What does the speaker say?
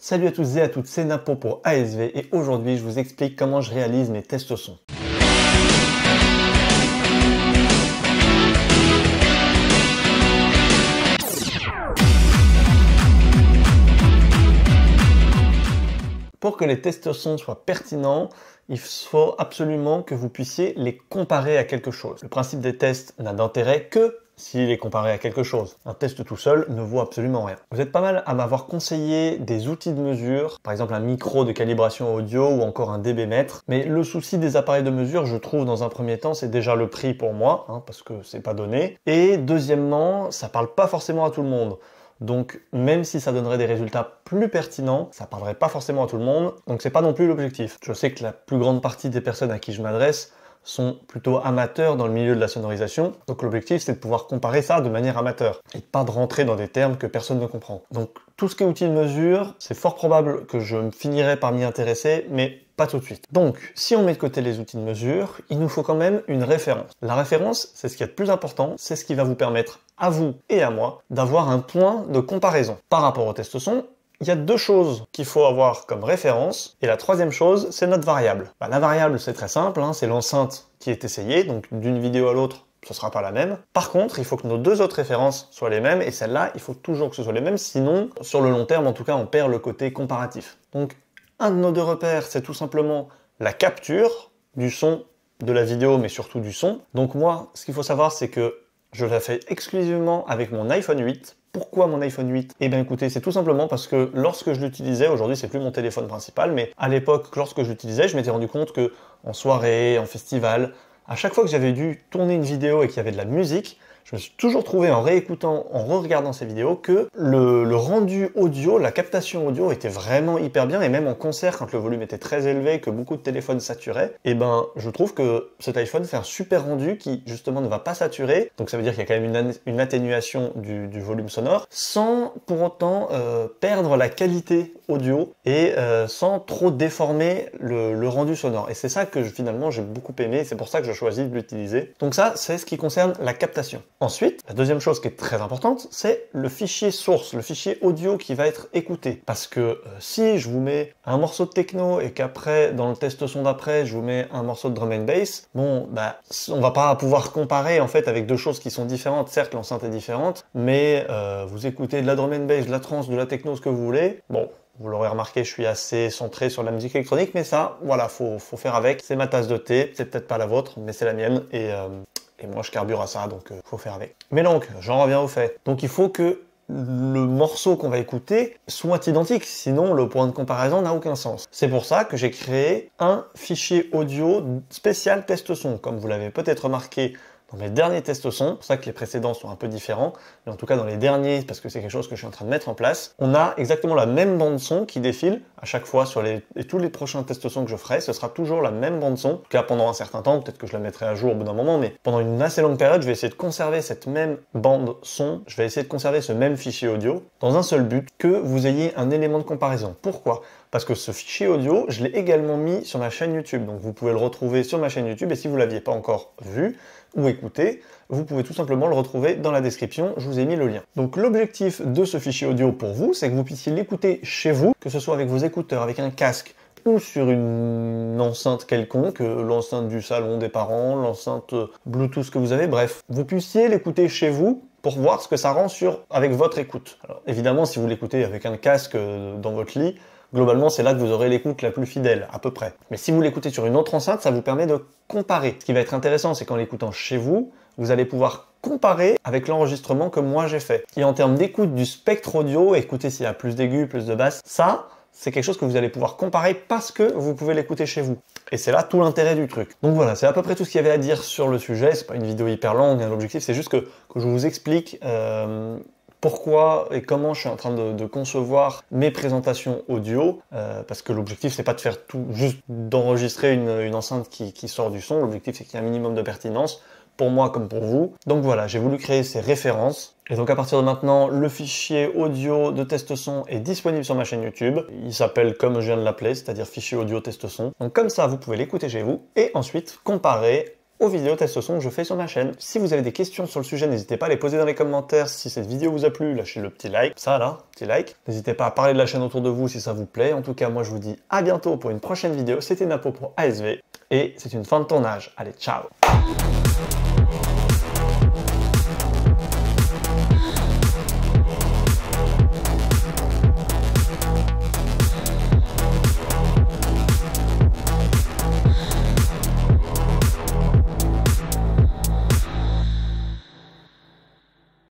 Salut à tous et à toutes, c'est Napo pour ASV et aujourd'hui je vous explique comment je réalise mes tests son. Pour que les tests son soient pertinents, il faut absolument que vous puissiez les comparer à quelque chose. Le principe des tests n'a d'intérêt que s'il est comparé à quelque chose. Un test tout seul ne vaut absolument rien. Vous êtes pas mal à m'avoir conseillé des outils de mesure, par exemple un micro de calibration audio ou encore un dBmètre. Mais le souci des appareils de mesure, je trouve dans un premier temps, c'est déjà le prix pour moi, parce que c'est pas donné. Et deuxièmement, ça parle pas forcément à tout le monde. Donc même si ça donnerait des résultats plus pertinents, ça parlerait pas forcément à tout le monde, donc c'est pas non plus l'objectif. Je sais que la plus grande partie des personnes à qui je m'adresse sont plutôt amateurs dans le milieu de la sonorisation, donc l'objectif c'est de pouvoir comparer ça de manière amateur, et pas de rentrer dans des termes que personne ne comprend. Donc tout ce qui est outil de mesure, c'est fort probable que je finirai par m'y intéresser, mais pas tout de suite. Donc, si on met de côté les outils de mesure, il nous faut quand même une référence. La référence, c'est ce qui est le plus important, c'est ce qui va vous permettre, à vous et à moi, d'avoir un point de comparaison. Par rapport au test son, il y a deux choses qu'il faut avoir comme référence, et la troisième chose, c'est notre variable. La variable, c'est très simple, c'est l'enceinte qui est essayée, donc d'une vidéo à l'autre, ce sera pas la même. Par contre, il faut que nos deux autres références soient les mêmes, et celle-là, il faut toujours que ce soit les mêmes, sinon, sur le long terme, en tout cas, on perd le côté comparatif. Donc, un de nos deux repères, c'est tout simplement la capture du son de la vidéo, mais surtout du son. Donc moi, ce qu'il faut savoir, c'est que je la fais exclusivement avec mon iPhone 8. Pourquoi mon iPhone 8? Eh bien écoutez, c'est tout simplement parce que lorsque je l'utilisais, aujourd'hui c'est plus mon téléphone principal, mais à l'époque, lorsque je l'utilisais, je m'étais rendu compte que en soirée, en festival, à chaque fois que j'avais dû tourner une vidéo et qu'il y avait de la musique, je me suis toujours trouvé en réécoutant, en re-regardant ces vidéos, que le rendu audio, la captation audio était vraiment hyper bien, et même en concert, quand le volume était très élevé, que beaucoup de téléphones saturaient, et ben je trouve que cet iPhone fait un super rendu qui justement ne va pas saturer, donc ça veut dire qu'il y a quand même une atténuation du volume sonore, sans pour autant perdre la qualité audio, et sans trop déformer le rendu sonore. Et c'est ça que finalement j'ai beaucoup aimé, c'est pour ça que je choisis de l'utiliser. Donc ça, c'est ce qui concerne la captation. Ensuite, la deuxième chose qui est très importante, c'est le fichier source, le fichier audio qui va être écouté. Parce que si je vous mets un morceau de techno et qu'après, dans le test son d'après, je vous mets un morceau de drum and bass, bon, on va pas pouvoir comparer en fait avec deux choses qui sont différentes. Certes, l'enceinte est différente, mais vous écoutez de la drum and bass, de la trance, de la techno, ce que vous voulez, bon. Vous l'aurez remarqué, je suis assez centré sur la musique électronique, mais ça, voilà, faut faire avec. C'est ma tasse de thé, c'est peut-être pas la vôtre, mais c'est la mienne, et moi je carbure à ça, donc faut faire avec. Mais donc, j'en reviens au fait. Donc il faut que le morceau qu'on va écouter soit identique, sinon le point de comparaison n'a aucun sens. C'est pour ça que j'ai créé un fichier audio spécial test son, comme vous l'avez peut-être remarqué dans mes derniers tests son, c'est pour ça que les précédents sont un peu différents, mais en tout cas dans les derniers, parce que c'est quelque chose que je suis en train de mettre en place, on a exactement la même bande son qui défile à chaque fois sur tous les prochains tests son que je ferai, ce sera toujours la même bande son, en tout cas pendant un certain temps, peut-être que je la mettrai à jour au bout d'un moment, mais pendant une assez longue période, je vais essayer de conserver cette même bande son, je vais essayer de conserver ce même fichier audio, dans un seul but, que vous ayez un élément de comparaison. Pourquoi ? Parce que ce fichier audio, je l'ai également mis sur ma chaîne YouTube, donc vous pouvez le retrouver sur ma chaîne YouTube, et si vous ne l'aviez pas encore vu ou écouté, vous pouvez tout simplement le retrouver dans la description, je vous ai mis le lien. Donc l'objectif de ce fichier audio pour vous, c'est que vous puissiez l'écouter chez vous, que ce soit avec vos écouteurs, avec un casque, ou sur une enceinte quelconque, l'enceinte du salon des parents, l'enceinte Bluetooth que vous avez, bref, vous puissiez l'écouter chez vous, pour voir ce que ça rend avec votre écoute. Alors évidemment, si vous l'écoutez avec un casque dans votre lit, globalement, c'est là que vous aurez l'écoute la plus fidèle, à peu près. Mais si vous l'écoutez sur une autre enceinte, ça vous permet de comparer. Ce qui va être intéressant, c'est qu'en l'écoutant chez vous, vous allez pouvoir comparer avec l'enregistrement que moi j'ai fait. Et en termes d'écoute du spectre audio, écoutez s'il y a plus d'aigus, plus de basses, ça, c'est quelque chose que vous allez pouvoir comparer parce que vous pouvez l'écouter chez vous. Et c'est là tout l'intérêt du truc. Donc voilà, c'est à peu près tout ce qu'il y avait à dire sur le sujet. C'est pas une vidéo hyper longue, l'objectif c'est juste que je vous explique pourquoi et comment je suis en train de concevoir mes présentations audio, parce que l'objectif c'est pas de faire tout, juste d'enregistrer une enceinte qui sort du son, l'objectif c'est qu'il y ait un minimum de pertinence, pour moi comme pour vous. Donc voilà, j'ai voulu créer ces références, et donc à partir de maintenant, le fichier audio de test son est disponible sur ma chaîne YouTube, il s'appelle comme je viens de l'appeler, c'est-à-dire fichier audio test son, donc comme ça vous pouvez l'écouter chez vous, et ensuite comparer aux vidéos test son que je fais sur ma chaîne. Si vous avez des questions sur le sujet, n'hésitez pas à les poser dans les commentaires. Si cette vidéo vous a plu, lâchez le petit like, ça là, petit like. N'hésitez pas à parler de la chaîne autour de vous si ça vous plaît. En tout cas, moi je vous dis à bientôt pour une prochaine vidéo. C'était Napo pour ASV et c'est une fin de tournage. Allez, ciao!